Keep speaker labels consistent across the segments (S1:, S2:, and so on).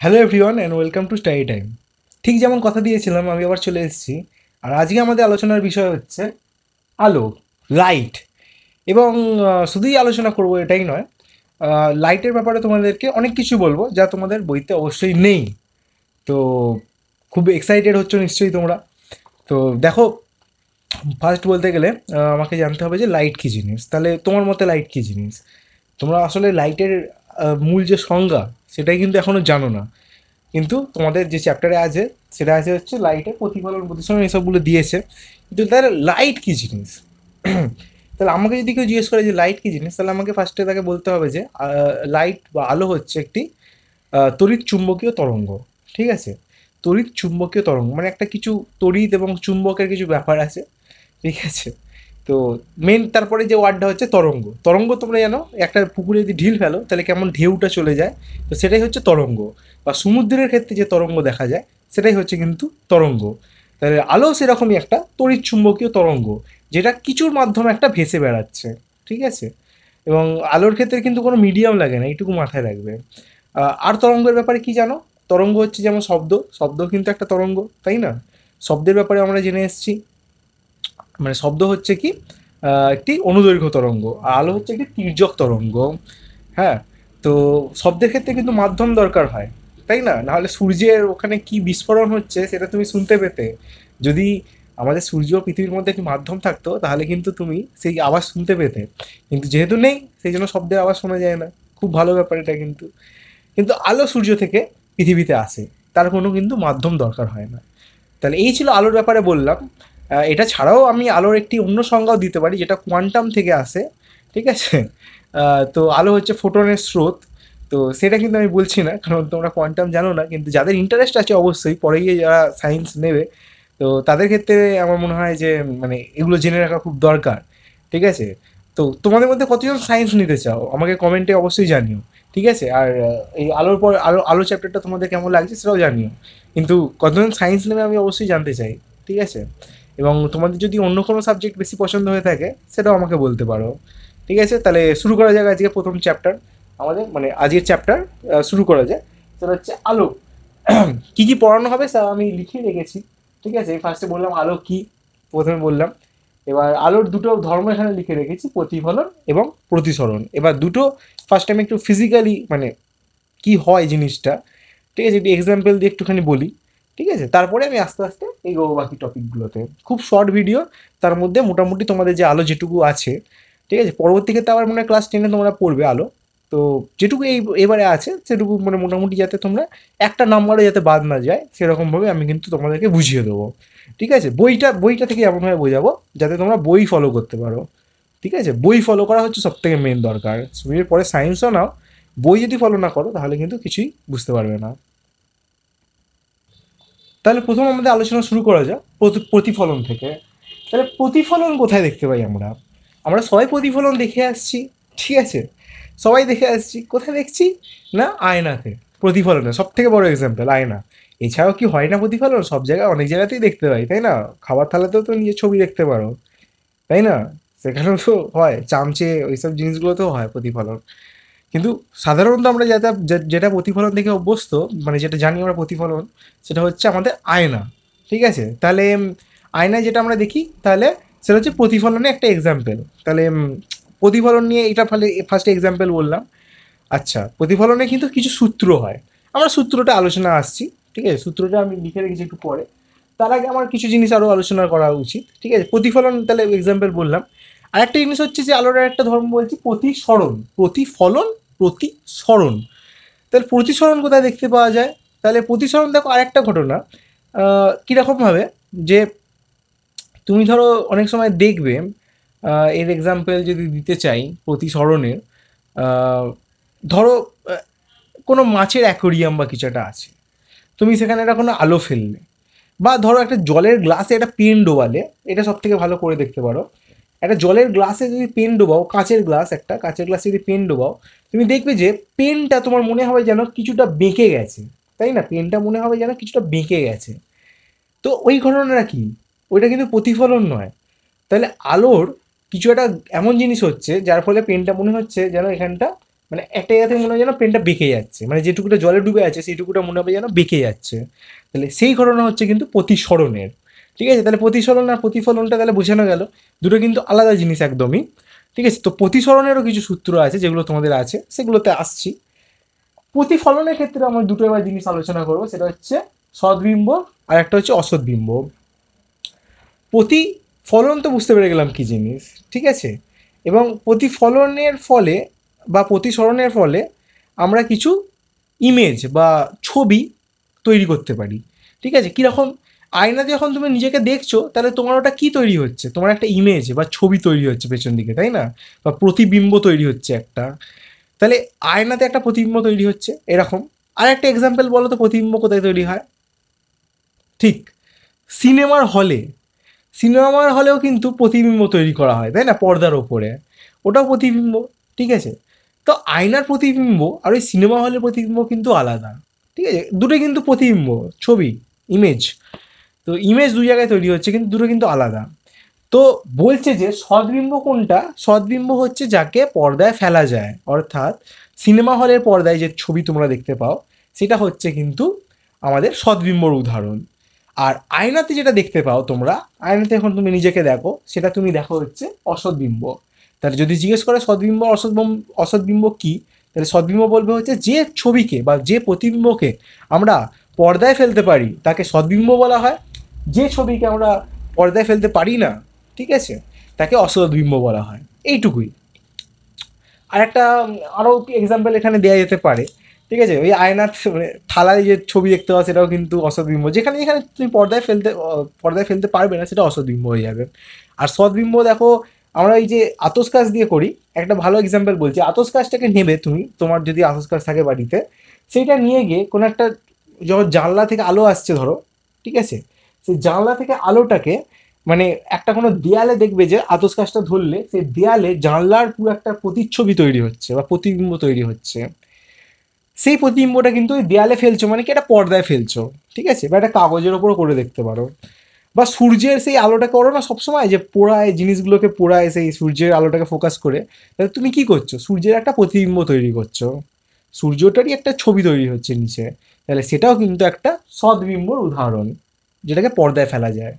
S1: Hello everyone and welcome to study time. ঠিক যেমন কথা দিয়েছিলাম আমি আবার চলে এসেছি। আর আজকে আমাদের আলোচনার বিষয় হচ্ছে আলো, লাইট। এবং শুধুই আলোচনা করব এটাই নয়, লাইটের ব্যাপারে তোমাদেরকে অনেক কিছু বলবো যা তোমাদের বইতে অবশ্যই নেই। তো খুব এক্সাইটেড হচ্ছ নিশ্চয়ই তোমরা। তো দেখো, ফার্স্ট বলতে গেলে আমাকে জানতে হবে যে লাইট কী জিনিস। তাহলে তোমার মতে লাইট কী জিনিস? তোমরা আসলে লাইটের মূল যে সংজ্ঞা সেটাই কিন্তু এখনও জানো না। কিন্তু তোমাদের যে চ্যাপ্টারে আছে সেটা আছে হচ্ছে লাইটের প্রতিফলন প্রতিসরণ এসবগুলো দিয়েছে। কিন্তু তার লাইট কী জিনিস? তাহলে আমাকে যদি কেউ জিজ্ঞেস করে যে লাইট কী জিনিস, তাহলে আমাকে ফার্স্টে তাকে বলতে হবে যে লাইট বা আলো হচ্ছে একটি তড়িৎ চুম্বকীয় তরঙ্গ। ঠিক আছে? তড়িৎ চুম্বকীয় তরঙ্গ মানে একটা কিছু তড়িৎ এবং চুম্বকের কিছু ব্যাপার আছে। ঠিক আছে? তো মেন তারপরে যে ওয়ার্ডটা হচ্ছে তরঙ্গ। তরঙ্গ তোমরা জানো, একটা পুকুরে যদি ঢিল ফেলো তাহলে কেমন ঢেউটা চলে যায়, তো সেটাই হচ্ছে তরঙ্গ। বা সমুদ্রের ক্ষেত্রে যে তরঙ্গ দেখা যায় সেটাই হচ্ছে কিন্তু তরঙ্গ। তাহলে আলো সেরকমই একটা তড়িৎ চুম্বকীয় তরঙ্গ, যেটা কিছুর মাধ্যমে একটা ভেসে বেড়াচ্ছে। ঠিক আছে? এবং আলোর ক্ষেত্রে কিন্তু কোনো মিডিয়াম লাগে না, এইটুকু মাথায় রাখবে। আর তরঙ্গের ব্যাপারে কি জানো? তরঙ্গ হচ্ছে যেমন শব্দ, শব্দ কিন্তু একটা তরঙ্গ, তাই না? শব্দের ব্যাপারে আমরা জেনে এসেছি, মানে শব্দ হচ্ছে কি একটি অনুদৈর্ঘ্য তরঙ্গ, আর আলো হচ্ছে একটি তির্যক তরঙ্গ। হ্যাঁ। তো শব্দের ক্ষেত্রে কিন্তু মাধ্যম দরকার হয়, তাই না? নাহলে সূর্যের ওখানে কি বিস্ফোরণ হচ্ছে সেটা তুমি শুনতে পেতে। যদি আমাদের সূর্য পৃথিবীর মধ্যে একটি মাধ্যম থাকতো তাহলে কিন্তু তুমি সেই আওয়াজ শুনতে পেতে। কিন্তু যেহেতু নেই, সেই জন্য শব্দের আওয়াজ শোনা যায় না। খুব ভালো ব্যাপার এটা কিন্তু। কিন্তু আলো সূর্য থেকে পৃথিবীতে আসে, তার কোনো কিন্তু মাধ্যম দরকার হয় না। তাহলে এই ছিল আলোর ব্যাপারে বললাম। এটা ছাড়াও আমি আলোর একটি অন্য সংজ্ঞাও দিতে পারি যেটা কোয়ান্টাম থেকে আসে। ঠিক আছে? তো আলো হচ্ছে ফোটনের স্রোত। তো সেটা কিন্তু আমি বলছি না, কারণ তোমরা কোয়ান্টাম জানো না। কিন্তু যাদের ইন্টারেস্ট আছে অবশ্যই পরে গিয়ে যারা সায়েন্স নেবে, তো তাদের ক্ষেত্রে আমার মনে হয় যে মানে এগুলো জেনে রাখা খুব দরকার। ঠিক আছে? তো তোমাদের মধ্যে কতজন সায়েন্স নিতে চাও আমাকে কমেন্টে অবশ্যই জানিও। ঠিক আছে? আর এই আলোর পর আলো আলো চ্যাপ্টারটা তোমাদের কেমন লাগছে সেটাও জানিও। কিন্তু কতজন সায়েন্স নেবে আমি অবশ্যই জানতে চাই। ঠিক আছে? এবং তোমাদের যদি অন্য কোনো সাবজেক্ট বেশি পছন্দ হয়ে থাকে সেটাও আমাকে বলতে পারো। ঠিক আছে? তাহলে শুরু করা যাক আজকে প্রথম চ্যাপ্টার। আমাদের মানে আজকের চ্যাপ্টার শুরু করা যায়। সেটা হচ্ছে আলো। কী কী পড়ানো হবে তা আমি লিখে রেখেছি। ঠিক আছে? ফার্স্টে বললাম আলো কী, প্রথমে বললাম। এবার আলোর দুটো ধর্ম এখানে লিখে রেখেছি, প্রতিফলন এবং প্রতিসরণ। এবার দুটো ফার্স্ট আমি একটু ফিজিক্যালি মানে কি হয় জিনিসটা, ঠিক আছে, একটু এক্সাম্পল দিয়ে একটুখানি বলি। ঠিক আছে? তারপরে আমি আস্তে আস্তে এগোবো বাকি টপিকগুলোতে। খুব শর্ট ভিডিও, তার মধ্যে মোটামুটি তোমাদের যে আলো যেটুকু আছে, ঠিক আছে, পরবর্তী ক্ষেত্রে আবার মনে হয় ক্লাস 10-এ তোমরা পড়বে আলো। তো যেটুকু এবারে আছে সেটুকু মানে মোটামুটি যাতে তোমরা একটা নাম্বারও যাতে বাদ না যায় সেরকমভাবে আমি কিন্তু তোমাদেরকে বুঝিয়ে দেবো। ঠিক আছে? বইটা বইটা থেকে এমনভাবে বোঝাবো যাতে তোমরা বই ফলো করতে পারো। ঠিক আছে? বই ফলো করা হচ্ছে সব থেকে মেন দরকার। এর পরে সায়েন্সও নাও, বই যদি ফলো না করো তাহলে কিন্তু কিছুই বুঝতে পারবে না। তাহলে প্রথম আমাদের আলোচনা শুরু করা যাক প্রতিফলন থেকে। তাহলে প্রতিফলন কোথায় দেখতে পাই আমরা? আমরা সবাই প্রতিফলন দেখে আসছি। ঠিক আছে? সবাই দেখে আসছি, কোথায় দেখছি? না, আয়নাতে। প্রতিফলনে সব থেকে বড় এক্সাম্পল আয়না। এছাড়াও কি হয় না প্রতিফলন? সব জায়গায় অনেক জায়গাতেই দেখতে পাই, তাই না? খাবার থালাতেও তো নিজের ছবি দেখতে পারো, তাই না? সেখানেও তো হয়, চামচে ওইসব জিনিসগুলোতেও হয় প্রতিফলন। কিন্তু সাধারণত আমরা যেটা যেটা প্রতিফলন দেখে অভ্যস্ত, মানে যেটা জানি আমরা প্রতিফলন, সেটা হচ্ছে আমাদের আয়না। ঠিক আছে? তাহলে আয়নায় যেটা আমরা দেখি, তাহলে সেটা হচ্ছে প্রতিফলনের একটা এক্সাম্পল। তাহলে প্রতিফলন নিয়ে এটা ফলে ফার্স্ট এক্সাম্পল বললাম। আচ্ছা, প্রতিফলনে কিন্তু কিছু সূত্র হয়। আমরা সূত্রটা আলোচনা আসছি। ঠিক আছে? সূত্রটা আমি লিখে রেখেছি একটু পরে। তার আগে আমার কিছু জিনিস আরও আলোচনা করা উচিত। ঠিক আছে? প্রতিফলন তাহলে এক্সাম্পল বললাম। আরেকটা জিনিস হচ্ছে যে আলোর একটা ধর্ম বলছি প্রতিসরণ। প্রতিফলন, প্রতিসরণ। তাহলে প্রতিসরণ কোথায় দেখতে পাওয়া যায়? তাহলে প্রতিসরণ দেখো আরেকটা ঘটনা। কীরকমভাবে যে তুমি ধরো অনেক সময় দেখবে, এর এক্সাম্পল যদি দিতে চাই প্রতিসরণের, আহ, ধরো কোনো মাছের অ্যাকোরিয়াম বা কিছু একটা আছে, তুমি সেখানে একটা কোনো আলো ফেললে, বা ধরো একটা জলের গ্লাসে একটা পেন ডোবালে, এটা সব থেকে ভালো করে দেখতে পারো। একটা জলের গ্লাসে যদি পেন ডোবাও, কাঁচের গ্লাস, একটা কাঁচের গ্লাসে যদি পেন ডোবাও, তুমি দেখবে যে পেনটা তোমার মনে হবে যেন কিছুটা বেঁকে গেছে, তাই না? পেনটা মনে হবে যেন কিছুটা বেঁকে গেছে। তো ওই ঘটনাটা কি? ওইটা কিন্তু প্রতিফলন নয়। তাহলে আলোর কিছু একটা এমন জিনিস হচ্ছে যার ফলে পেনটা মনে হচ্ছে যেন এখানটা মানে একটা জায়গা থেকে মনে হয় যেন পেনটা বেঁকে যাচ্ছে, মানে যেটুকুটা জলে ডুবে আছে সেইটুকুটা মনে হবে যেন বেঁকে যাচ্ছে। তাহলে সেই ঘটনা হচ্ছে কিন্তু প্রতিসরণের। ঠিক আছে, তাহলে প্রতিসরণ আর প্রতিফলনটা তাহলে বোঝানো গেল, দুটো কিন্তু আলাদা জিনিস একদমই। ঠিক আছে, তো প্রতিসরণেরও কিছু সূত্র আছে যেগুলো তোমাদের আছে, সেগুলোতে আসছি। প্রতিফলনের ক্ষেত্রে আমরা দুটো এবার জিনিস আলোচনা করবো, সেটা হচ্ছে সদ্বিম্ব আর একটা হচ্ছে অসদ্বিম্ব। প্রতিফলন তো বুঝতে পেরে গেলাম কি জিনিস, ঠিক আছে। এবং প্রতিফলনের ফলে বা প্রতিসরণের ফলে আমরা কিছু ইমেজ বা ছবি তৈরি করতে পারি। ঠিক আছে, কীরকম? আয়নাতে যখন তুমি নিজেকে দেখছো, তাহলে তোমার ওটা কী তৈরি হচ্ছে? তোমার একটা ইমেজ বা ছবি তৈরি হচ্ছে পেছন দিকে, তাই না? বা প্রতিবিম্ব তৈরি হচ্ছে একটা। তাহলে আয়নাতে একটা প্রতিবিম্ব তৈরি হচ্ছে এরকম। আর একটা এক্সাম্পল বলো তো, প্রতিবিম্ব কোথায় তৈরি হয়? ঠিক, সিনেমার হলে। সিনেমার হলেও কিন্তু প্রতিবিম্ব তৈরি করা হয়, তাই না, পর্দার ওপরে। ওটাও প্রতিবিম্ব। ঠিক আছে, তো আয়নার প্রতিবিম্ব আর ওই সিনেমা হলের প্রতিবিম্ব কিন্তু আলাদা। ঠিক আছে, দুটোই কিন্তু প্রতিবিম্ব, ছবি, ইমেজ। তো ইমেজ দুই জায়গায় তৈরি হচ্ছে, কিন্তু দুটো কিন্তু আলাদা। তো বলছে যে সদ্বিম্ব কোনটা? সদ্বিম্ব হচ্ছে যাকে পর্দায় ফেলা যায়, অর্থাৎ সিনেমা হলের পর্দায় যে ছবি তোমরা দেখতে পাও, সেটা হচ্ছে কিন্তু আমাদের সদ্বিম্বর উদাহরণ। আর আয়নাতে যেটা দেখতে পাও তোমরা, আয়নাতে এখন তুমি নিজেকে দেখো, সেটা তুমি দেখো হচ্ছে অসদ্বিম্ব। তাহলে যদি জিজ্ঞেস করে সদ্বিম্ব অসদ্বিম্ব কি, তাহলে সদ্বিম্ব বলবে হচ্ছে যে ছবিকে বা যে প্রতিবিম্বকে আমরা পর্দায় ফেলতে পারি তাকে সদ্বিম্ব বলা হয়। যে ছবিকে আমরা পর্দায় ফেলতে পারি না, ঠিক আছে, তাকে অসদ্বিম্ব বলা হয়। এইটুকুই। আর একটা আরও এক্সাম্পল এখানে দেওয়া যেতে পারে। ঠিক আছে, ওই আয়নার মানে থালায় যে ছবি দেখতে পাও সেটাও কিন্তু অসদ্বিম্ব। যেখানে যেখানে তুমি পর্দায় ফেলতে পারবে না, সেটা অসদ্বিম্ব হয়ে যাবে। আর সদ্বিম্ব দেখো, আমরা এই যে আতস কাচ দিয়ে করি, একটা ভালো এক্সাম্পল বলছি। আতস কাচটাকে নেবে তুমি, তোমার যদি আতস কাচ থাকে বাড়িতে, সেইটা নিয়ে গিয়ে কোনো একটা, যখন জানলা থেকে আলো আসছে ধরো, ঠিক আছে, সেই জানলা থেকে আলোটাকে মানে একটা কোনো দেয়ালে দেখবে যে আতস কাচটা ধরলে সেই দেয়ালে জানলার পুরো একটা প্রতিচ্ছবি তৈরি হচ্ছে বা প্রতিবিম্ব তৈরি হচ্ছে। সেই প্রতিবিম্বটা কিন্তু ওই দেয়ালে ফেলছো মানে কি, এটা পর্দায় ফেলছো। ঠিক আছে, বা একটা কাগজের ওপরও করে দেখতে পারো। বা সূর্যের সেই আলোটা করো না সবসময়, যে পোড়ায় জিনিসগুলোকে, পোড়ায় সেই সূর্যের আলোটাকে ফোকাস করে, তাহলে তুমি কি করছো? সূর্যের একটা প্রতিবিম্ব তৈরি করছো, সূর্যটারই একটা ছবি তৈরি হচ্ছে নিচে। তাহলে সেটাও কিন্তু একটা সদ্বিম্বর উদাহরণ, যেটাকে পর্দায় ফেলা যায়।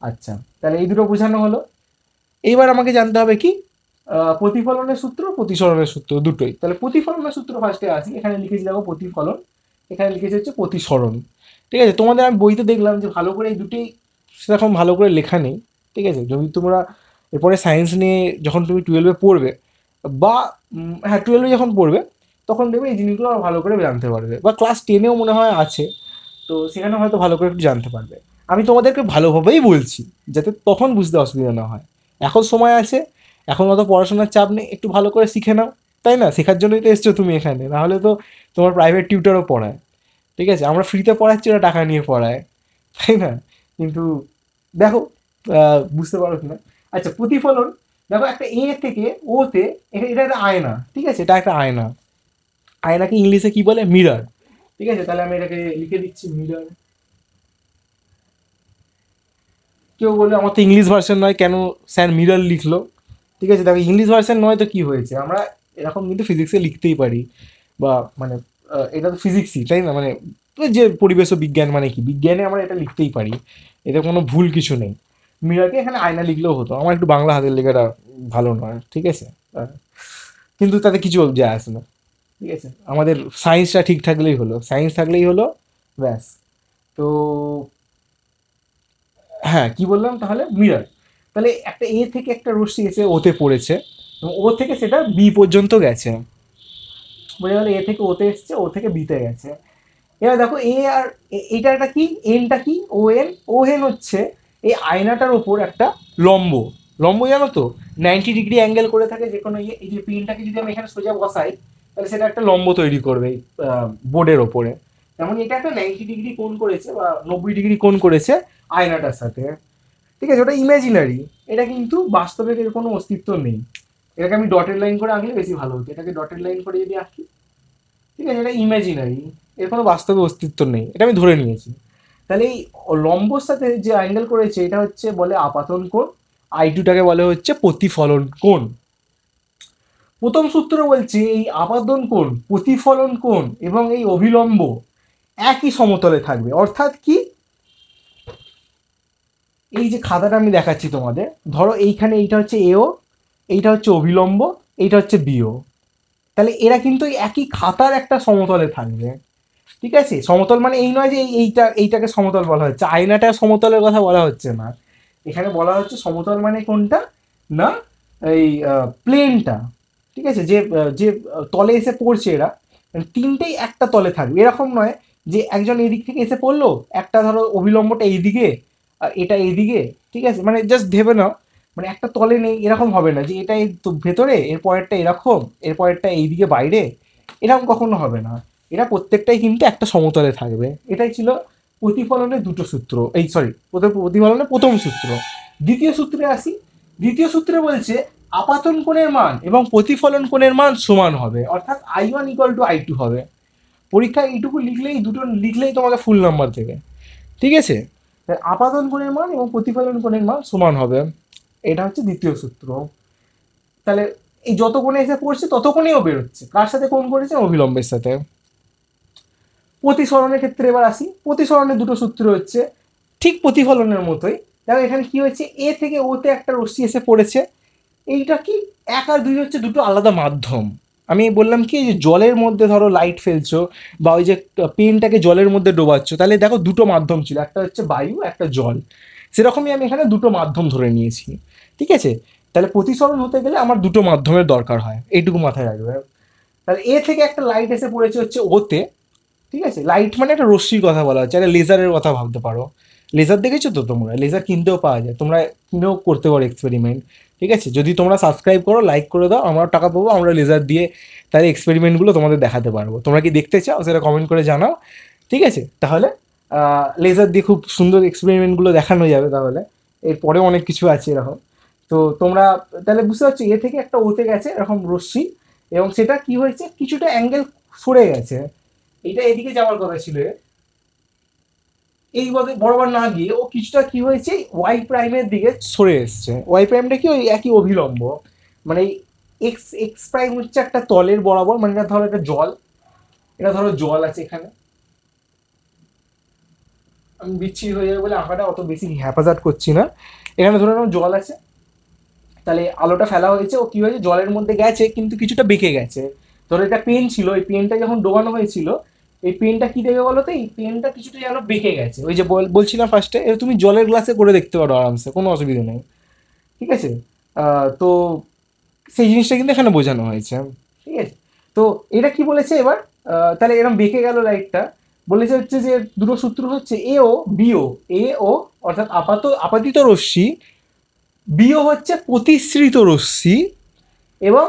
S1: আচ্ছা, তাহলে এই দুটো বোঝানো হলো। এইবার আমাকে জানতে হবে কি, প্রতিফলনের সূত্র, প্রতিসরণের সূত্র, দুটোই। তাহলে প্রতিফলনের সূত্র ফার্স্টে আসি। এখানে লিখেছি দেখো প্রতিফলন, এখানে লিখেছি হচ্ছে প্রতিসরণ। ঠিক আছে, তোমাদের আমি বইতে দেখলাম যে ভালো করে এই দুটোই সেরকম ভালো করে লেখা নেই। ঠিক আছে, যদি তোমরা এরপরে সায়েন্স নিয়ে যখন তুমি টুয়েলভে পড়বে, বা হ্যাঁ টুয়েলভে যখন পড়বে, তখন দেখবে এই জিনিসগুলো আরো ভালো করে জানতে পারবে। বা ক্লাস টেনেও মনে হয় আছে, তো সেখানে হয়তো ভালো করে একটু জানতে পারবে। আমি তোমাদেরকে ভালোভাবেই বলছি, যাতে তখন বুঝতে অসুবিধা না হয়। এখন সময় আছে, এখন অত পড়াশোনার চাপ নেই, একটু ভালো করে শিখে নাও। তাই না, শেখার জন্যই তো এসছো তুমি এখানে, নাহলে তো তোমার প্রাইভেট টিউটারও পড়ায়। ঠিক আছে, আমরা ফ্রিতে পড়াচ্ছি, ওরা টাকা নিয়ে পড়ায়, তাই না? কিন্তু দেখো, বুঝতে পারো কিনা। আচ্ছা, প্রতিফলন দেখো, একটা এ থেকে ওতে, এটা একটা আয়না। ঠিক আছে, এটা একটা আয়না। আয়নাকে ইংলিশে কি বলে? মিরর। ঠিক আছে, তাহলে আমি এটাকে লিখে দিচ্ছি মিরর। কেউ বলবে আমার তো ইংলিশ ভার্সন নয়, কেন স্যার মিরর লিখলো? ঠিক আছে, দেখো ইংলিশ ভার্সন নয় তো কি হয়েছে, আমরা এরকম কিন্তু ফিজিক্সে লিখতেই পারি। বা মানে এটা তো ফিজিক্সই, তাই না? মানে যে পরিবেশ ও বিজ্ঞান মানে কি, বিজ্ঞানে আমরা এটা লিখতেই পারি, এতে কোনো ভুল কিছু নেই। মিররকে এখানে আয়না লিখলেও হতো, আমার একটু বাংলা হাতের লেখাটা ভালো নয়, ঠিক আছে। কিন্তু তাতে কিছু যায় আসে না। ঠিক আছে, আমাদের সায়েন্সটা ঠিক থাকলেই হলো, সায়েন্স থাকলেই হলো, ব্যাস। তো হ্যাঁ, কি বললাম তাহলে? মিরর। তাহলে একটা এ থেকে একটা রশ্মি এসে ওতে পড়েছে, এবং ও থেকে সেটা বি পর্যন্ত গেছে। বোঝা গেল, এ থেকে ওতে এসছে, ও থেকে বিতে গেছে। এবার দেখো এ আর এটা একটা কি, এনটা কি, ও এন। ও এন হচ্ছে এই আয়নাটার ওপর একটা লম্ব। লম্ব জানো তো, 90 ডিগ্রি অ্যাঙ্গেল করে থাকে যে কোনো ইয়ে। এই যে পিনটাকে যদি আমি এখানে সোজা বসাই, তাহলে সেটা একটা লম্ব তৈরি করবে এই বোর্ডের ওপরে। তেমন এটা একটা 90 ডিগ্রি কোণ করেছে বা 90 ডিগ্রি কোণ করেছে আয়নাটার সাথে। ঠিক আছে, ওটা ইমাজিনারি, এটা কিন্তু বাস্তবে এর কোনো অস্তিত্ব নেই। এটাকে আমি ডটেড লাইন করে আঁকলে বেশি ভালো হতো, এটাকে ডটেড লাইন করে যদি আঁকি, ঠিক আছে, এটা ইমাজিনারি, এর কোনো বাস্তবে অস্তিত্ব নেই, এটা আমি ধরে নিয়েছি। তাহলে এই লম্বর সাথে যে অ্যাঙ্গেল করেছে এটা হচ্ছে বলে আপাতন কোণ, আই টুটাকে বলে হচ্ছে প্রতিফলন কোণ। প্রথম সূত্র বলছে এই আপাদন কোণ, প্রতিফলন কোণ এবং এই অভিলম্ব একই সমতলে থাকবে। অর্থাৎ কি, এই যে খাতাটা আমি দেখাচ্ছি তোমাদের, ধরো এইখানে এইটা হচ্ছে এও, এইটা হচ্ছে অভিলম্ব, এইটা হচ্ছে বিও, তাহলে এরা কিন্তু একই খাতার একটা সমতলে থাকবে। ঠিক আছে, সমতল মানে এই নয় যে এইটাকে সমতল বলা হচ্ছে, আয়নাটা সমতলের কথা বলা হচ্ছে না, এখানে বলা হচ্ছে সমতল মানে কোনটা না, এই প্লেনটা। ঠিক আছে, যে তলে এসে পড়ছে এরা, মানে তিনটেই একটা তলে থাকবে, এরকম নয় যে একজন এদিক থেকে এসে পড়লো, একটা ধরো অবিলম্বটা এইদিকে আর এটা এইদিকে। ঠিক আছে, মানে জাস্ট ভেবে নাও, মানে একটা তলে নেই এরকম হবে না যে এটা এই তো ভেতরে, এর পরেরটা এরকম, এর পরেরটা এইদিকে বাইরে, এরকম কখনো হবে না। এরা প্রত্যেকটাই কিন্তু একটা সমতলে থাকবে। এটাই ছিল প্রতিফলনের দুটো সূত্র, এই সরি, প্রতিফলনের প্রথম সূত্র। দ্বিতীয় সূত্রে আসি। দ্বিতীয় সূত্রে বলছে আপাতন কোণের মান এবং প্রতিফলন কোণের মান সমান হবে, অর্থাৎ I1 = I2 হবে। পরীক্ষায় এইটুকু লিখলেই, দুটো লিখলেই তোমাকে ফুল নাম্বার দেবে। ঠিক আছে, আপাতন কোণের মান এবং প্রতিফলন কোণের মান সমান হবে, এটা হচ্ছে দ্বিতীয় সূত্র। তাহলে এই যত কোণে এসে পড়ছে তত কোণেও বেরোচ্ছে, কার সাথে কোণ করেছে, অবিলম্বের সাথে। প্রতিসরণের ক্ষেত্রে এবার আসি। প্রতিসরণের দুটো সূত্র হচ্ছে ঠিক প্রতিফলনের মতোই। দেখো এখানে কি হয়েছে, এ থেকে ওতে একটা রশ্মি এসে পড়েছে, এইটা কি, 1 আর 2 হচ্ছে দুটো আলাদা মাধ্যম। আমি বললাম কি, যে জলের মধ্যে ধরো লাইট ফেলছো বা ওই যে পেনটাকে জলের মধ্যে ডোবাচ্ছ, তাহলে দেখো দুটো মাধ্যম ছিল, একটা হচ্ছে বায়ু, একটা জল। সেরকমই আমি এখানে দুটো মাধ্যম ধরে নিয়েছি। ঠিক আছে, তাহলে প্রতিসরণ হতে গেলে আমার দুটো মাধ্যমের দরকার হয়, এইটুকু মাথায় রাখবে। তাহলে এ থেকে একটা লাইট এসে পড়েছে হচ্ছে ওতে। ঠিক আছে, লাইট মানে একটা রশ্মির কথা বলা হচ্ছে, একটা লেজারের কথা ভাবতে পারো। লেজার দেখেছো তো তোমরা, লেজার কিনতেও পাওয়া যায়, তোমরা কিনেও করতে পারো এক্সপেরিমেন্ট। ঠিক আছে, যদি তোমরা সাবস্ক্রাইব করো, লাইক করে দাও, আমরা টাকা পাবো, আমরা লেজার দিয়ে তাহলে এক্সপেরিমেন্টগুলো তোমাদের দেখাতে পারবো। তোমরা কি দেখতে চাও সেটা কমেন্ট করে জানাও। ঠিক আছে, তাহলে লেজার দিয়ে খুব সুন্দর এক্সপেরিমেন্টগুলো দেখানো যাবে। তাহলে এরপরেও অনেক কিছু আছে এরকম। তো তোমরা তাহলে বুঝতে পারছো, এ থেকে একটা ওতে গেছে এরকম রশ্মি, এবং সেটা কি হয়েছে, কিছুটা অ্যাঙ্গেল সরে গেছে, এটা এদিকে যাওয়ার কথা ছিল, এই বরাবর না গিয়ে ও কিছুটা কি হয়েছে, ওয়াই প্রাইমের দিকে সরে এসছে। ওয়াই প্রাইমটা কি, ওই একই অভিলম্ব, মানে এক্স এক্স প্রাইম হচ্ছে একটা তলের বরাবর, মানে এটা ধরো একটা জল, এটা ধরো জল আছে এখানে, আমি বিচ্ছিরি হয়ে যাবে বলে আঁকাটা অত বেশি হ্যাপাজার্ড করছি না। এখানে ধরো এরকম জল আছে, তাহলে আলোটা ফেলা হয়েছে, ও কি হয়েছে, জলের মধ্যে গেছে কিন্তু কিছুটা বেঁকে গেছে। ধরো এটা পেন ছিল, এই পেনটা যখন ডোবানো হয়েছিল, এই পেনটা কি দেবে বলো তো, এই পেনটা কিছুটা যেন বেঁকে গেছে, ওই যে বলছিলাম ফার্স্টে, তুমি জলের গ্লাসে করে দেখতে পারো আরামসে, কোনো অসুবিধা নেই। ঠিক আছে, তো সেই জিনিসটা কিন্তু এখানে বোঝানো হয়েছে। ঠিক আছে, তো এটা কি বলেছে এবার, তাহলে এরকম বেঁকে গেল লাইটটা, বলেছে হচ্ছে যে দুটো সূত্র হচ্ছে এ ও বিও। এ ও অর্থাৎ আপাতিত রশ্মি, বিও হচ্ছে প্রতিসৃত রশ্মি, এবং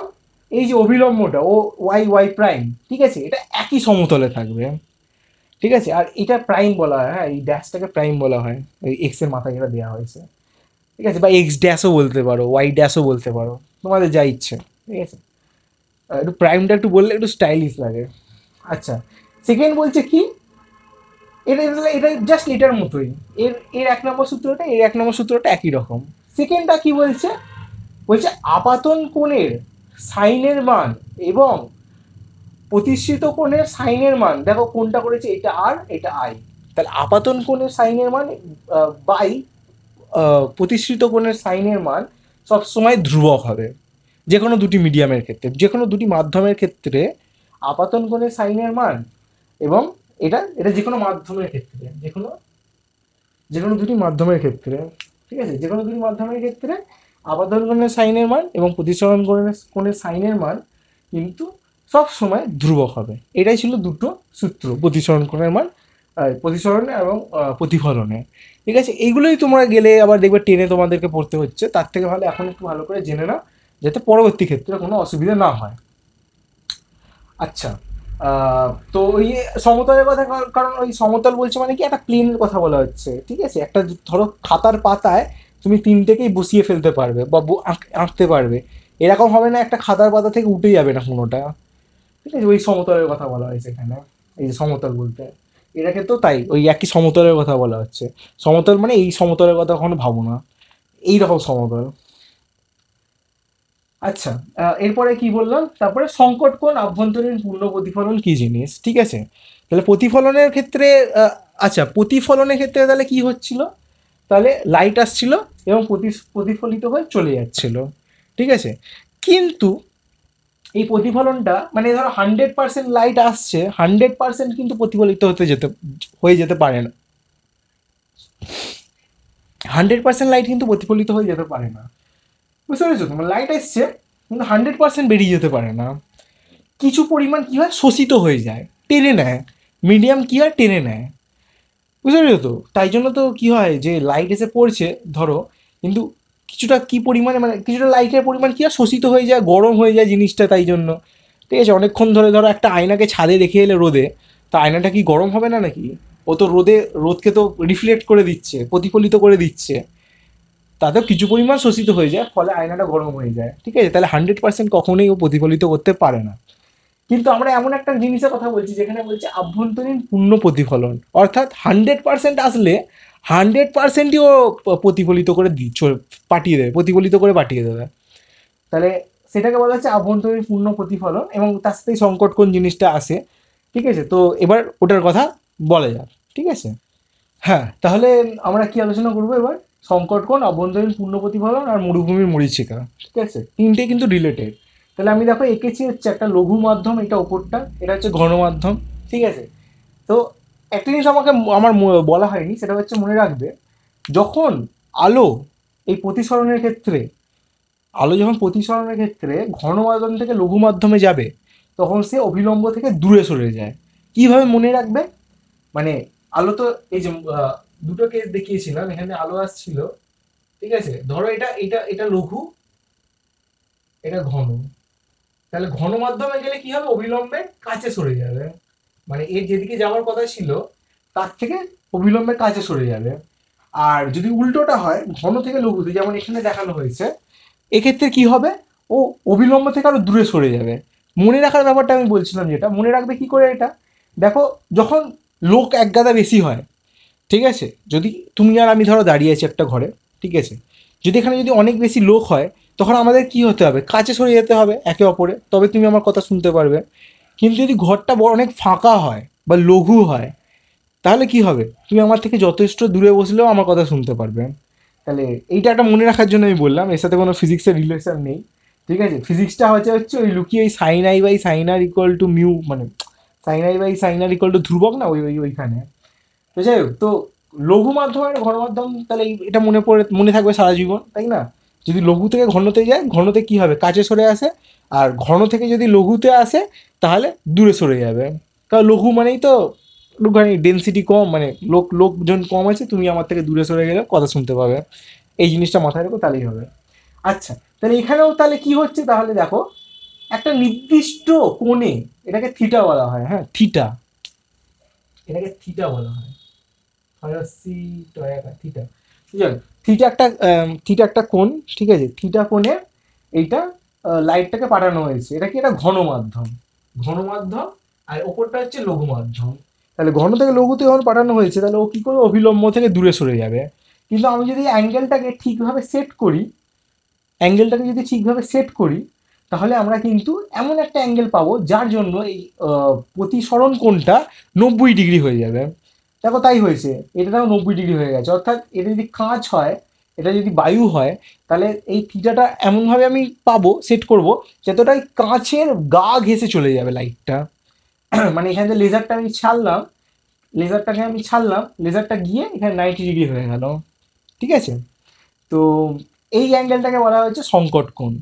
S1: এই যে অবিলম্বটা ও ওয়াই ওয়াই প্রাইম, ঠিক আছে, এটা একই সমতলে থাকবে। ঠিক আছে, আর এটা প্রাইম বলা হয়, হ্যাঁ, এই ড্যাশটাকে প্রাইম বলা হয়, এই এক্স এর মাথায় যেটা দেওয়া হয়েছে। ঠিক আছে, বা এক্স ড্যাশও বলতে পারো, ওয়াই ড্যাশও বলতে পারো, তোমাদের যা ইচ্ছে। ঠিক আছে, একটু প্রাইমটা একটু বললে একটু স্টাইলিশ লাগে। আচ্ছা, সেকেন্ড বলছে কি, এটা এটা জাস্ট এটার মতোই, এর এর 1 নম্বর সূত্রটা, এর 1 নম্বর সূত্রটা একই রকম। সেকেন্ডটা কি বলছে, বলছে আপাতন কোণের সাইনের মান এবং প্রতিষ্ঠিত কোণের সাইনের মান, দেখো কোনটা করেছে, এটা আর এটা আই, তাহলে আপাতন কোণের সাইনের মান বাই প্রতিষ্ঠিত কোণের সাইনের মান সব সময় ধ্রুবক হবে। যে কোনো দুটি মিডিয়ামের ক্ষেত্রে, যে কোনো দুটি মাধ্যমের ক্ষেত্রে আপাতন কোণের সাইনের মান এবং এটা এটা যে কোনো মাধ্যমের ক্ষেত্রে, যে কোনো দুটি মাধ্যমের ক্ষেত্রে, ঠিক আছে, যে কোনো দুটি মাধ্যমের ক্ষেত্রে আপাতন কোণের সাইনের মান এবং প্রতিসরণ কোণের সাইনের মান কিন্তু সব সময় ধ্রুবক হবে। এটাই ছিল দুটো সূত্র, প্রতিসরণ কোণের মান, প্রতিসরণে এবং প্রতিফলনে। ঠিক আছে, এইগুলোই তোমরা গেলে আবার দেখবে টেনে তোমাদেরকে পড়তে হচ্ছে, তার থেকে ভালো এখন একটু ভালো করে জেনে নাও, যাতে পরবর্তী ক্ষেত্রে কোনো অসুবিধা না হয়। আচ্ছা, তো ওই সমতলের কথা, কারণ ওই সমতল বলছে মানে কি, একটা প্লেনের কথা বলা হচ্ছে। ঠিক আছে, একটা ধরো খাতার পাতায় তুমি তিনটেকেই বসিয়ে ফেলতে পারবে বা আঁকতে পারবে, এরকম হবে না একটা খাতার পাতা থেকে উঠে যাবে না কোনোটা। ঠিক আছে, ওই সমতলের কথা বলা হয়েছে এখানে। এই যে সমতল বলতে, এটাকে তো তাই ওই একই সমতলের কথা বলা হচ্ছে। সমতল মানে এই সমতলের কথা কখনো ভাবো না, এইরকম সমতল। আচ্ছা, এরপরে কি বললাম, তারপরে সংকট কোণ আভ্যন্তরীণ পূর্ণ প্রতিফলন কি জিনিস, ঠিক আছে। তাহলে প্রতিফলনের ক্ষেত্রে আচ্ছা, প্রতিফলনের ক্ষেত্রে তাহলে কি হচ্ছিল, তাহলে লাইট আসছিল এবং প্রতিফলিত হয়ে চলে যাচ্ছিল, ঠিক আছে। কিন্তু এই প্রতিফলনটা মানে ধরো 100% লাইট আসছে, 100% কিন্তু প্রতিফলিত হয়ে যেতে পারে না। 100% লাইট কিন্তু প্রতিফলিত হয়ে যেতে পারে না, বুঝতে পেরেছো? তোমার লাইট এসছে কিন্তু 100% বেরিয়ে যেতে পারে না। কিছু পরিমাণ কি হয়, শোষিত হয়ে যায়, টেনে নেয়, মিডিয়াম কি হয়, টেনে নেয়, বুঝতে পেরেছো তো? তাই জন্য তো কি হয় যে লাইট এসে পড়ছে ধরো, কিন্তু কিছুটা কি পরিমাণে মানে কিছুটা লাইটের পরিমাণ কি হয়, শোষিত হয়ে যায়, গরম হয়ে যায় জিনিসটা, তাই জন্য। ঠিক আছে, অনেকক্ষণ ধরে ধরো একটা আয়নাকে ছাদে রেখে এলে রোদে, তা আয়নাটা কি গরম হবে না নাকি? ও তো রোদকে তো রিফ্লেক্ট করে দিচ্ছে, প্রতিফলিত করে দিচ্ছে, তাতেও কিছু পরিমাণ শোষিত হয়ে যায়, ফলে আয়নাটা গরম হয়ে যায়, ঠিক আছে। তাহলে 100% কখনোই ও প্রতিফলিত করতে পারে না। কিন্তু আমরা এমন একটা জিনিসের কথা বলছি যেখানে বলছে আভ্যন্তরীণ পূর্ণ প্রতিফলন, অর্থাৎ 100% আসলে 100%ই ও প্রতিফলিত করে পাঠিয়ে দেবে, প্রতিফলিত করে পাঠিয়ে দেবে। তাহলে সেটাকে বলা হচ্ছে আভ্যন্তরীণ পূর্ণ প্রতিফলন, এবং তার সাথে সংকট কোণ জিনিসটা আসে, ঠিক আছে। তো এবার ওটার কথা বলা যাক, ঠিক আছে। হ্যাঁ, তাহলে আমরা কি আলোচনা করবো এবার? সংকট কোণ, অভ্যন্তরীণ পূর্ণ প্রতিফলন আর মরুভূমির মরীচিকা, ঠিক আছে। তিনটে কিন্তু রিলেটেড। তাহলে আমি দেখো এঁকেছি হচ্ছে একটা লঘু মাধ্যম, এটা ওপরটা, এটা হচ্ছে ঘন মাধ্যম, ঠিক আছে। তো একটা জিনিস আমাকে আমার বলা হয়নি, সেটা হচ্ছে মনে রাখবে, যখন আলো এই প্রতিসরণের ক্ষেত্রে, আলো যখন প্রতিসরণের ক্ষেত্রে ঘন মাধ্যম থেকে লঘু মাধ্যমে যাবে, তখন সে অভিলম্ব থেকে দূরে সরে যায়। কিভাবে মনে রাখবে, মানে আলো তো এই যে দুটো কেস দেখিয়েছিলাম, এখানে আলো আসছিল, ঠিক আছে। ধরো এটা এটা এটা লঘু, এটা ঘন। তাহলে ঘন মাধ্যমে গেলে কি হবে, অবিলম্বে কাছে সরে যাবে, মানে এর যেদিকে যাওয়ার কথা ছিল তার থেকে অবিলম্বে কাছে সরে যাবে। আর যদি উল্টোটা হয়, ঘন থেকে লঘুতে, যেমন এখানে দেখানো হয়েছে, এক্ষেত্রে কি হবে, ও অবিলম্ব থেকে আরো দূরে সরে যাবে। মনে রাখার ব্যাপারটা আমি বলছিলাম, যেটা মনে রাখবে কি করে এটা, দেখো, যখন লোক এক গাদা বেশি হয়, ঠিক আছে, যদি তুমি আর আমি ধরো দাঁড়িয়ে আছি একটা ঘরে, ঠিক আছে, যদি এখানে যদি অনেক বেশি লোক হয়, তখন আমাদের কি হতে হবে, কাছে সরে যেতে হবে একে অপরে, তবে তুমি আমার কথা শুনতে পারবে। কিন্তু যদি ঘরটা বড় অনেক ফাঁকা হয় বা লঘু হয়, তাহলে কি হবে, তুমি আমার থেকে যথেষ্ট দূরে বসলেও আমার কথা শুনতে পারবে। তাহলে এইটা একটা মনে রাখার জন্য আমি বললাম, এর সাথে কোনো ফিজিক্সের রিলেশন নেই, ঠিক আছে। ফিজিক্সটা হচ্ছে হচ্ছে ওই লুকিয়ে ওই sine I by sine R equal to mu, মানে sine I by sine R equal to ধ্রুবক না, ওইখানে। তো যাই হোক, তো লঘু মাধ্যম আর ঘন মাধ্যম, তাহলে এটা মনে থাকবে সারা জীবন, তাই না? যদি লঘু থেকে ঘনতে যায়, ঘনতে কি হবে, কাছে সরে আসে, আর ঘন থেকে যদি লঘুতে আসে, তাহলে দূরে সরে যাবে। কারণ লঘু মানেই তো একটুখানি ডেন্সিটি কম, মানে লোকজন কম আছে, তুমি আমার থেকে দূরে সরে গেলে কথা শুনতে পাবে। এই জিনিসটা মাথায় রেখো, তাহলেই হবে। আচ্ছা, তাহলে এখানেও তাহলে কি হচ্ছে, তাহলে দেখো, একটা নির্দিষ্ট কোণে, এটাকে থিটা বলা হয়, হ্যাঁ থিটা, এটাকে থিটা বলা হয়, ফারাসি টয়াকা থিটা, ঠিক আছে। থিটা একটা কোণ, ঠিক আছে, থিটা কোণে এইটা লাইটটাকে পাঠানো হয়েছে, এটা কি, এটা ঘন মাধ্যম, ঘন মাধ্যম, আর ওপরটা হচ্ছে লঘু মাধ্যম। তাহলে ঘন থেকে লঘুতে যখন পাঠানো হয়েছে, তাহলে ও কি করে, অভিলম্ব থেকে দূরে সরে যাবে। কিন্তু আমি যদি অ্যাঙ্গেলটাকে ঠিকভাবে সেট করি, অ্যাঙ্গেলটাকে যদি ঠিকভাবে সেট করি, তাহলে আমরা কিন্তু এমন একটা অ্যাঙ্গেল পাবো যার জন্য এই প্রতিসরণ কোণটা 90 ডিগ্রি হয়ে যাবে। দেখো তাই হয়েছে, এটাও 90 ডিগ্রি হয়ে গেছে, অর্থাৎ এটা যদি কাঁচ হয়, এটা যদি বায়ু হয়, তাহলে এই থিটাটা এমনভাবে আমি পাবো, সেট করব, যাতে ওটা ওই কাঁচের গা ঘেঁষে চলে যাবে লাইটটা। মানে এখানে যে লেজারটাকে আমি ছাড়লাম, লেজারটা গিয়ে এখানে 90 ডিগ্রি হয়ে গেল, ঠিক আছে। তো এই অ্যাঙ্গেলটাকে বলা হয়েছে সংকট কোণ।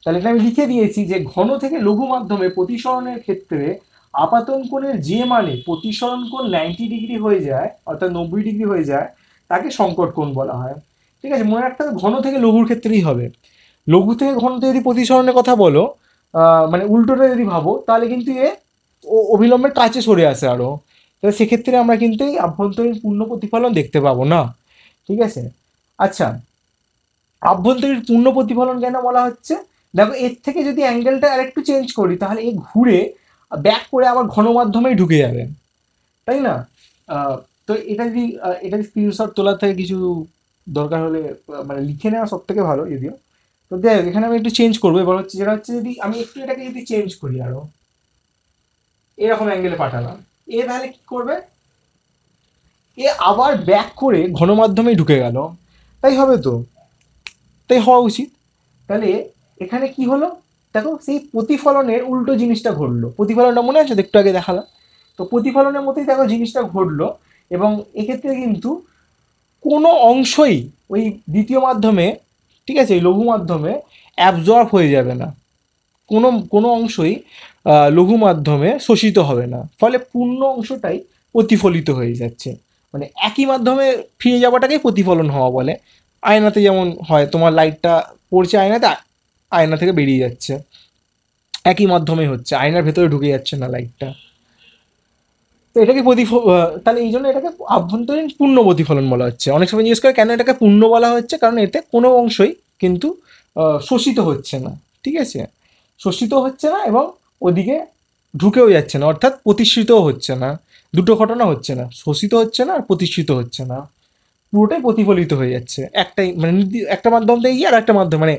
S1: তাহলে এটা আমি লিখে দিয়েছি যে ঘন থেকে লঘু মাধ্যমে প্রতিসরণের ক্ষেত্রে আপাতন কোণের যে মানে প্রতিসরণ কোণ 90 ডিগ্রি হয়ে যায়, অর্থাৎ 90 ডিগ্রি হয়ে যায়, তাকে সংকট কোণ বলা হয়, ঠিক আছে। মনে রাখতে হবে ঘন থেকে লঘুর ক্ষেত্রেই হবে। লঘু থেকে ঘনতে যদি প্রতিসরণের কথা বলো, মানে উল্টোটা যদি ভাবো, তাহলে কিন্তু এ অবিলম্বের কাছে সরে আসে আরো। তাহলে সেক্ষেত্রে আমরা কিন্তু এই আভ্যন্তরীণ পূর্ণ প্রতিফলন দেখতে পাবো না, ঠিক আছে। আচ্ছা, আভ্যন্তরীণ পূর্ণ প্রতিফলন কেন বলা হচ্ছে, দেখো এর থেকে যদি অ্যাঙ্গেলটা আরেকটু চেঞ্জ করি, তাহলে এই ঘুরে ব্যাক করে আবার ঘন মাধ্যমেই ঢুকে যাবে, তাই না? তো এটা স্ক্রিনশট তোলার থেকে কিছু দরকার হলে মানে লিখে নেওয়া সব থেকে ভালো যদিও। তো তো দেখ এখানে আমি একটু চেঞ্জ করবো। এবার হচ্ছে যেটা হচ্ছে যদি আমি একটু এটাকে যদি চেঞ্জ করি আরো এরকম অ্যাঙ্গেলে পাঠালাম, তাহলে কি করবে, আবার ব্যাক করে ঘনমাধ্যমেই ঢুকে গেল। তাই হবে তো, তাই হওয়া উচিত। তাহলে এখানে কি হলো, দেখো সেই প্রতিফলনের উল্টো জিনিসটা ঘটলো। প্রতিফলনটা মনে আছে তো, একটু আগে দেখালাম। তো প্রতিফলনের মতোই দেখো জিনিসটা ঘটলো। এবং এক্ষেত্রে কিন্তু কোনো অংশই ওই দ্বিতীয় মাধ্যমে, ঠিক আছে, লঘু মাধ্যমে অ্যাবজর্ব হয়ে যাবে না। কোনো কোনো অংশই লঘু মাধ্যমে শোষিত হবে না, ফলে পূর্ণ অংশটাই প্রতিফলিত হয়ে যাচ্ছে। মানে একই মাধ্যমে ফিরে যাওয়াটাকেই প্রতিফলন হওয়া বলে। আয়নাতে যেমন হয়, তোমার লাইটটা পড়ছে আয়নাতে, আয়না থেকে বেরিয়ে যাচ্ছে, একই মাধ্যমে হচ্ছে, আয়নার ভেতরে ঢুকে যাচ্ছে না লাইটটা। তো এটাকে তাহলে এই জন্য এটাকে আভ্যন্তরীণ পূর্ণ প্রতিফলন বলা হচ্ছে। অনেক সময় জিজ্ঞেস করে কেন এটাকে পূর্ণ বলা হচ্ছে, কারণ এতে কোনো অংশই কিন্তু শোষিত হচ্ছে না, ঠিক আছে, শোষিত হচ্ছে না এবং ওদিকে ঢুকেও যাচ্ছে না, অর্থাৎ প্রতিষ্ঠিতও হচ্ছে না। দুটো ঘটনা হচ্ছে না, শোষিত হচ্ছে না আর প্রতিষ্ঠিত হচ্ছে না, পুরোটাই প্রতিফলিত হয়ে যাচ্ছে। একটাই মানে একটা মাধ্যম থেকে গিয়ে আর একটা মাধ্যম, মানে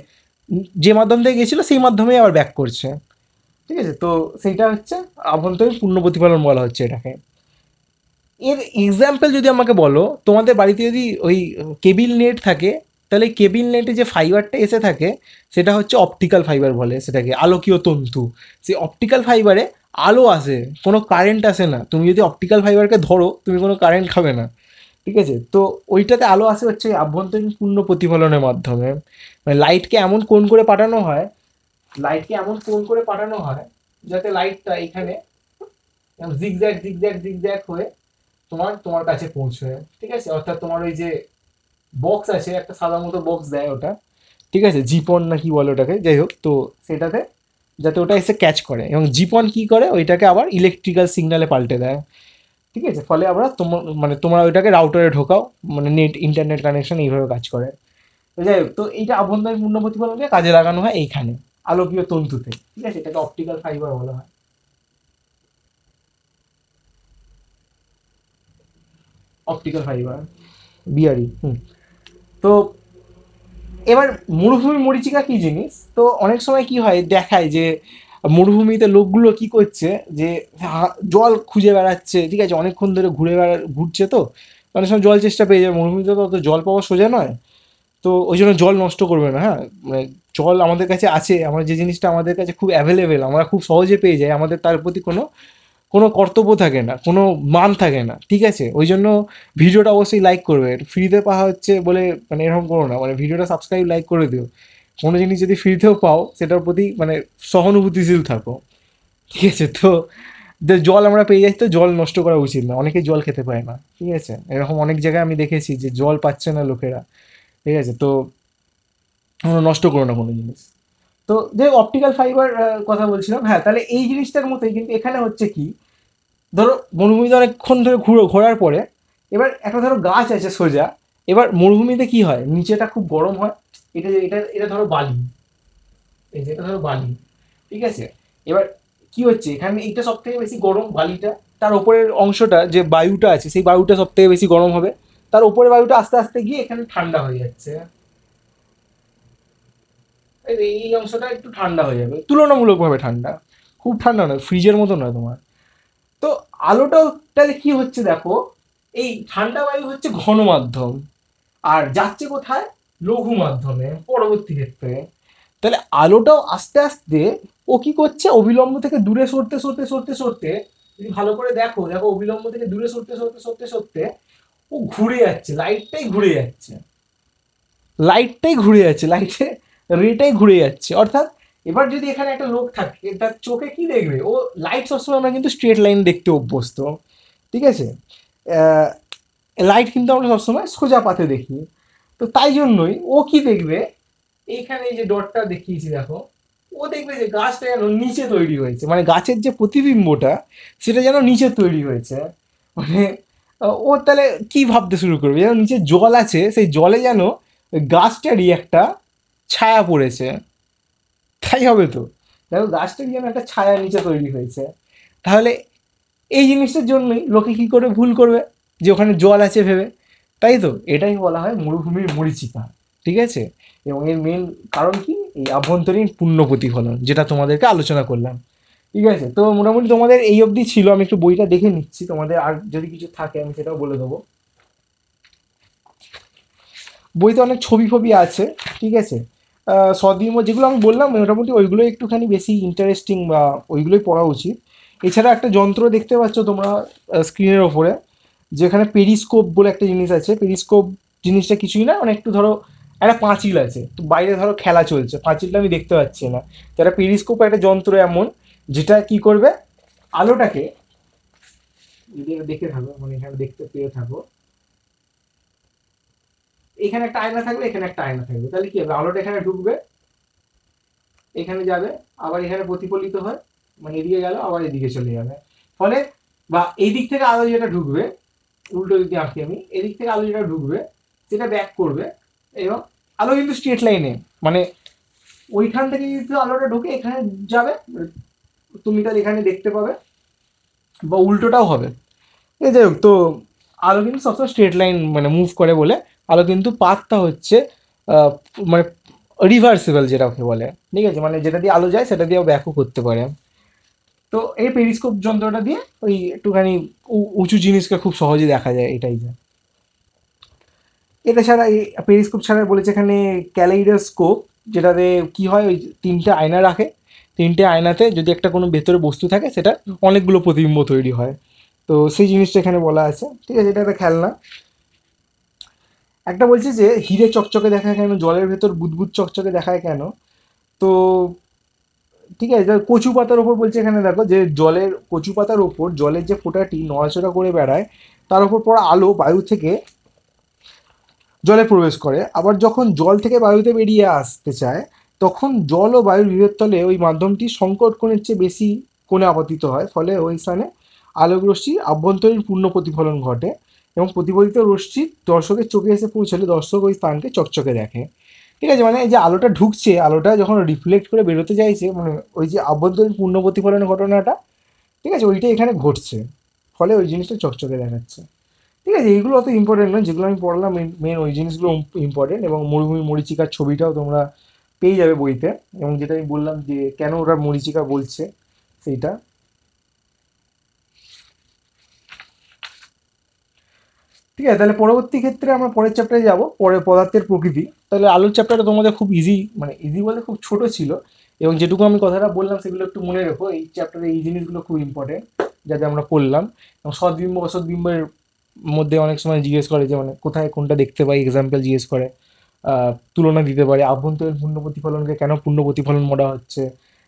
S1: যে মাধ্যম থেকে গেছিলো সেই মাধ্যমেই আবার ব্যাক করছে, ঠিক আছে। তো সেইটা হচ্ছে আভ্যন্তরীণ পূর্ণ প্রতিফলন বলা হচ্ছে এটাকে। এর এক্সাম্পল যদি আমাকে বলো, তোমাদের বাড়িতে যদি ওই কেবিল নেট থাকে, তাহলে কেবিল নেটে যে ফাইবারটা এসে থাকে সেটা হচ্ছে অপটিক্যাল ফাইবার বলে সেটাকে, আলোকীয় তন্তু। সেই অপটিক্যাল ফাইবারে আলো আসে, কোনো কারেন্ট আসে না। তুমি যদি অপটিক্যাল ফাইবারকে ধরো তুমি কোনো কারেন্ট খাবে না, ঠিক আছে। তো ওইটাতে আলো আসে হচ্ছে আভ্যন্তরীণ পূর্ণ প্রতিফলনের মাধ্যমে। মানে লাইটকে এমন কোণ করে পাঠানো হয়, যাতে লাইটটা এখানে জিগজ্যাগ জিগজ্যাগ জিগজ্যাগ হয়ে তোমার তোমার কাছে পৌঁছয়, ঠিক আছে। অর্থাৎ তোমার ওই যে বক্স আছে, একটা সাদা মতো বক্স দেয় ওটা, ঠিক আছে, জিপন না কি বলে ওটাকে, যাই হোক, তো সেটাতে যাতে ওটা এসে ক্যাচ করে, এবং জিপন কি করে ওইটাকে আবার ইলেকট্রিক্যাল সিগনালে পাল্টে দেয়, ঠিক আছে। ফলে আমরা তোমার মানে তোমরা ওইটাকে রাউটারে ঢোকাও, মানে নেট ইন্টারনেট কানেকশন এইভাবে কাজ করে। তো যাই হোক, তো এইটা আভ্যন্তরীণ পূর্ণ প্রতিফলনকে কাজে লাগানো হয় এইখানে আলোকীয় তন্তুতে, ঠিক আছে, এটাকে অপটিক্যাল ফাইবার বলা হয়। Optical fibre, বিআরই। তো এবার মরুভূমি মরীচিকা কি জিনিস, তো অনেক সময় কি হয় দেখায় যে মরুভূমিতে লোকগুলো কি করছে, যে জল খুঁজে বেড়াচ্ছে, ঠিক আছে, অনেকক্ষণ ধরে ঘুরছে, তো অনেক সময় জল চেষ্টা পেয়ে যায়। মরুভূমিতে তো অত জল পাওয়া সোজা নয়, তো ওই জন্য জল নষ্ট করবে না। হ্যাঁ, মানে জল আমাদের কাছে আছে, আমার যে জিনিসটা আমাদের কাছে খুব অ্যাভেলেবেল, আমরা খুব সহজে পেয়ে যাই, আমাদের তার প্রতি কোনো কোনো কর্তব্য থাকে না, কোনো মান থাকে না, ঠিক আছে। ওই জন্য ভিডিওটা অবশ্যই লাইক করবে। ফ্রিতে পাওয়া হচ্ছে বলে মানে এরকম করো না, মানে ভিডিওটা সাবস্ক্রাইব লাইক করে দিও। কোনো জিনিস যদি ফ্রিতেও পাও সেটার প্রতি মানে সহানুভূতিশীল থাকো, ঠিক আছে। তো জল আমরা পেয়ে যাই, তো জল নষ্ট করা উচিত না। অনেকে জল খেতে পায় না, ঠিক আছে, এরকম অনেক জায়গায় আমি দেখেছি যে জল পাচ্ছে না লোকেরা, ঠিক আছে। তো আমরা নষ্ট করো না কোনো জিনিস। তো যে অপটিক্যাল ফাইবার কথা বলছিলাম, হ্যাঁ, তাহলে এই জিনিসটার মতোই কিন্তু এখানে হচ্ছে কি, ধরো মরুভূমিতে অনেকক্ষণ ধরে ঘোরার পরে এবার একটা ধরো গাছ আছে সোজা। এবার মরুভূমিতে কি হয়, নিচেটা খুব গরম হয়। এটা এটা এটা ধরো বালি, এই যে এটা ধরো বালি, ঠিক আছে। এবার কি হচ্ছে এখানে, এইটা সব থেকে বেশি গরম বালিটা, তার উপরের অংশটা যে বায়ুটা আছে সেই বায়ুটা সব থেকে বেশি গরম হবে, তার উপরে বায়ুটা আস্তে আস্তে গিয়ে এখানে ঠান্ডা হয়ে যাচ্ছে। এই অংশটা একটু ঠান্ডা হয়ে যাবে, তুলনামূলকভাবে ঠান্ডা, খুব ঠান্ডা নয়, ফ্রিজের মতো নয় তোমার। তো আলোটাও তাহলে কি হচ্ছে দেখো, এই ঠান্ডা বায়ু হচ্ছে ঘন মাধ্যম, আর যাচ্ছে কোথায়, লঘু মাধ্যমে পরবর্তী ক্ষেত্রে। তাহলে আলোটাও আস্তে আস্তে ও কি করছে, অবিলম্ব থেকে দূরে সরতে সরতে সরতে সরতে, যদি ভালো করে দেখো দেখো অবিলম্ব থেকে দূরে সরতে সরতে সরতে সরতে ও ঘুরে যাচ্ছে, লাইটের রেটাই ঘুরে যাচ্ছে। অর্থাৎ এবার যদি এখানে একটা লোক থাকে, তার চোখে কি দেখবে, ও লাইট সবসময় আমরা কিন্তু স্ট্রেট লাইন দেখতে অভ্যস্ত, ঠিক আছে। লাইট কিন্তু আমরা সবসময় সোজা পাতে দেখি। তো তাই জন্যই ও কি দেখবে, এইখানে এই যে ডটটা দেখিয়েছি দেখো, ও দেখবে যে গাছটা যেন নিচে তৈরি হয়েছে, মানে গাছের যে প্রতিবিম্বটা সেটা যেন নিচে তৈরি হয়েছে। মানে ও তাহলে কি ভাবতে শুরু করবে, যেন নিচে জল আছে, সেই জলে যেন ওই গাছটারই একটা ছায়া পড়েছে, তাই হবে তো। দেখো গাছটার যেন একটা ছায়া নিচে তৈরি হয়েছে। তাহলে এই জিনিসটার জন্যই লোকে কি করে ভুল করবে, যে ওখানে জল আছে ভেবে, তাই তো। এটাই বলা হয় মরুভূমির মরীচিকা, ঠিক আছে। এবং এর মেন কারণ কি, এই আভ্যন্তরীণ পূর্ণ প্রতিফলন, যেটা তোমাদেরকে আলোচনা করলাম। ঠিক আছে, তো মোটামুটি তোমাদের এই অবধি ছিল। আমি একটু বইটা দেখে নিচ্ছি, তোমাদের আর যদি কিছু থাকে আমি সেটাও বলে দেবো। বইতে অনেক ছবি ফবি আছে, ঠিক আছে। সদ্বিম্ব যেগুলো আমি বললাম মোটামুটি ওইগুলোই একটুখানি বেশি ইন্টারেস্টিং, বা ওইগুলোই পড়া উচিত। এছাড়া একটা যন্ত্র দেখতে পাচ্ছ তোমরা স্ক্রিনের ওপরে, যেখানে পেরিস্কোপ বলে একটা জিনিস আছে। পেরিস্কোপ জিনিসটা কিছুই না, মানে একটু ধরো একটা পাঁচিল আছে, তো বাইরে ধরো খেলা চলছে, পাঁচিলটা আমি দেখতে পাচ্ছি না, তো একটা পেরিস্কোপ একটা যন্ত্র এমন, যেটা কি করবে, আলোটাকে, যদি দেখে থাকো, মানে এখানে দেখতে পেয়ে থাকো, এখানে একটা আয়না থাকবে, এখানে একটা আয়না থাকবে, তাহলে কি হবে, আলোটা এখানে ঢুকবে, এখানে যাবে, আবার এখানে প্রতিফলিত হয়, মানে এদিকে গেল আবার এদিকে চলে যাবে। ফলে বা এই দিক থেকে আলো যেটা ঢুকবে, উল্টো যদি আঁকি আমি, এদিক থেকে আলো যেটা ঢুকবে সেটা ব্যাক করবে, এবং আলো কিন্তু স্ট্রেট লাইনে, মানে ওইখান থেকে যদি আলোটা ঢুকে এখানে যাবে, তুমি তাহলে এখানে দেখতে পাবে, বা উল্টোটাও হবে। এই যাই হোক, তো আলো কিন্তু সবসময় স্ট্রেট লাইন মানে মুভ করে বলে আলো কিন্তু পাথটা হচ্ছে মানে রিভার্সিবল, যেটা ওকে বলে, ঠিক আছে, মানে যেটা দিয়ে আলো যায় সেটা দিয়েও ব্যাকও করতে পারে। তো এই পেরিস্কোপ যন্ত্রটা দিয়ে ওই একটুখানি উঁচু জিনিসকে খুব সহজে দেখা যায়, এটাই যা। এটা ছাড়া এই পেরিস্কোপ ছাড়া বলেছে এখানে ক্যালেইডোস্কোপ, যেটাতে কি হয়, ওই তিনটে আয়না রাখে, তিনটে আয়নাতে যদি একটা কোনো ভেতরে বস্তু থাকে সেটা অনেকগুলো প্রতিবিম্ব তৈরি হয়, তো সেই জিনিসটা এখানে বলা আছে, ঠিক আছে। এটা একটা খেলনা। একটা বলছে যে হিরে চকচকে দেখায় কেন, জলের ভেতর বুদবুদ চকচকে দেখায় কেন, তো ঠিক আছে, কচু পাতার ওপর বলছে এখানে দেখো, যে জলের কচু পাতার ওপর জলের যে ফোঁটাটি নড়াচড়া করে বেড়ায়, তার ওপর পড়া আলো বায়ু থেকে জলে প্রবেশ করে, আবার যখন জল থেকে বায়ুতে বেরিয়ে আসতে চায়, তখন জল ও বায়ুর বিভেদ তলে ওই মাধ্যমটি সংকট কোণের চেয়ে বেশি কোণে আপতিত হয়, ফলে ওই স্থানে আলোক রশ্মির আভ্যন্তরীণ পূর্ণ প্রতিফলন ঘটে, এবং প্রতিফলিত রশ্মি দর্শকের চোখে এসে পৌঁছলে দর্শক ওই স্থানকে চকচকে দেখে। ঠিক আছে, মানে এই যে আলোটা ঢুকছে, আলোটা যখন রিফ্লেক্ট করে বেরোতে চাইছে, মানে ওই যে আভ্যন্তরীণ পূর্ণ প্রতিফলনের ঘটনাটা, ঠিক আছে, ওইটাই এখানে ঘটছে, ফলে ওই জিনিসটা চকচকে দেখাচ্ছে। ঠিক আছে, এইগুলো অত ইম্পর্টেন্ট নয়, যেগুলো আমি পড়লাম মেন ওই জিনিসগুলো ইম্পর্টেন্ট, এবং মরুভূমি মরীচিকার ছবিটাও তোমরা পেয়ে যাবে বইতে, এবং যেটা আমি বললাম যে কেন ওরা মরীচিকা বলছে সেইটা। ঠিক আছে, তাহলে পরবর্তী ক্ষেত্রে আমরা পরের চ্যাপ্টারে যাব, পরে পদার্থের প্রকৃতি। তাহলে আলোর চ্যাপ্টারটা তোমাদের খুব ইজি, মানে ইজি বলতে খুব ছোট ছিল, এবং যেটুকু আমি কথাটা বললাম সেগুলো একটু মনে রেখো, এই চ্যাপ্টারে এই জিনিসগুলো খুব ইম্পর্টেন্ট, যাতে আমরা পড়লাম। এবং সদ্বিম্ব অসদ্বিম্বের মধ্যে অনেক সময় জিজ্ঞেস করে যে মানে কোথায় কোনটা দেখতে পাই, এক্সাম্পল জিজ্ঞেস করে, তুলনা দিতে পারে, আভ্যন্তরীণ পূর্ণ প্রতিফলনকে কেন পূর্ণ প্রতিফলন বলা হচ্ছে,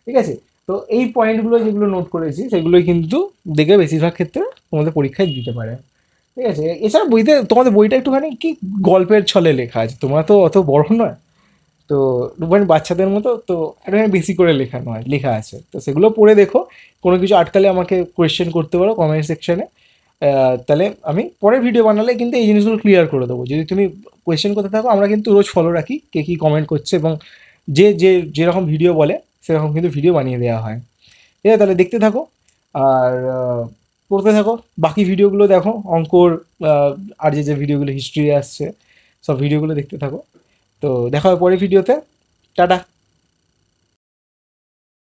S1: ঠিক আছে। তো এই পয়েন্টগুলো যেগুলো নোট করেছি সেগুলোই কিন্তু দেখে বেশিরভাগ ক্ষেত্রে তোমাদের পরীক্ষায় দিতে পারে। ঠিক আছে, এছাড়া বইতে তোমাদের বইটা একটুখানি কি গল্পের ছলে লেখা আছে, তোমরা তো অত বড় নয়, তো মানে বাচ্চাদের মতো, তো একটুখানি বেশি করে লেখা নয়, লেখা আছে, তো সেগুলো পড়ে দেখো। কোনো কিছু আটকালে আমাকে কোয়েশ্চেন করতে পারো কমেন্ট সেকশনে, তাহলে আমি পরের ভিডিও বানালে কিন্তু এই জিনিসগুলো ক্লিয়ার করে দেবো। যদি তুমি কোয়েশ্চেন করতে থাকো, আমরা কিন্তু রোজ ফলো রাখি কে কী কমেন্ট করছে, এবং যে যে যেরকম ভিডিও বলে সেরকম কিন্তু ভিডিও বানিয়ে দেওয়া হয়। ঠিক আছে, তাহলে দেখতে থাকো, আর পড়তে থাকো, বাকি ভিডিওগুলো দেখো, অঙ্কর আর যে যে ভিডিওগুলো হিস্ট্রি আসছে, সব ভিডিওগুলো দেখতে থাকো। তো দেখা হবে পরের ভিডিওতে। টাটা।